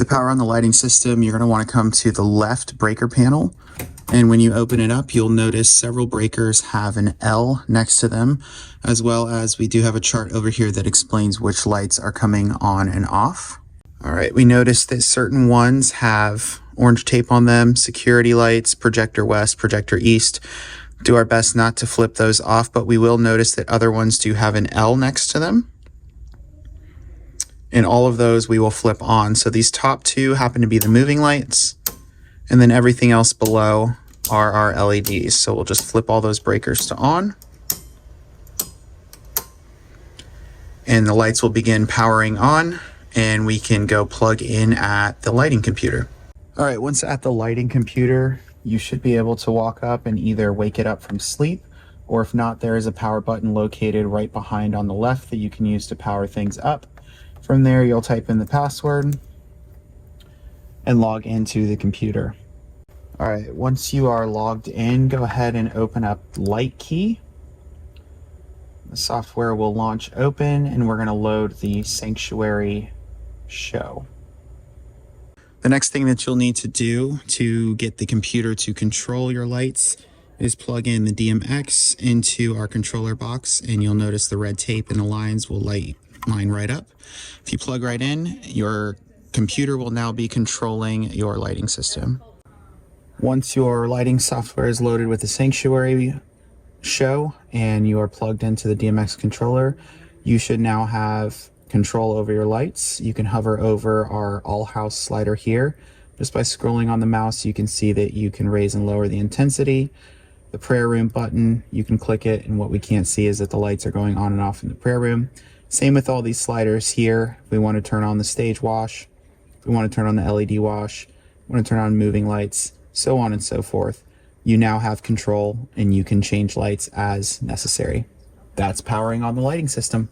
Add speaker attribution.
Speaker 1: To power on the lighting system, you're going to want to come to the left breaker panel. And when you open it up, you'll notice several breakers have an L next to them, as well as we do have a chart over here that explains which lights are coming on and off. All right, we noticed that certain ones have orange tape on them, security lights, projector west, projector east. Do our best not to flip those off, but we will notice that other ones do have an L next to them. And all of those we will flip on. So these top two happen to be the moving lights, and then everything else below are our LEDs. So we'll just flip all those breakers to on. And the lights will begin powering on, and we can go plug in at the lighting computer. All right, once at the lighting computer, you should be able to walk up and either wake it up from sleep, or if not, there is a power button located right behind on the left that you can use to power things up. From there, you'll type in the password and log into the computer. All right, once you are logged in, go ahead and open up LightKey. The software will launch open, and we're going to load the Sanctuary show. The next thing that you'll need to do to get the computer to control your lights is plug in the DMX into our controller box, and you'll notice the red tape and the lines will line right up. If you plug right in, your computer will now be controlling your lighting system. Once your lighting software is loaded with the Sanctuary show and you are plugged into the DMX controller, you should now have control over your lights. You can hover over our all house slider here. Just by scrolling on the mouse, you can see that you can raise and lower the intensity. The prayer room button, you can click it, and what we can't see is that the lights are going on and off in the prayer room. Same with all these sliders here. If we want to turn on the stage wash, if we want to turn on the LED wash, we want to turn on moving lights, so on and so forth. You now have control, and you can change lights as necessary. That's powering on the lighting system.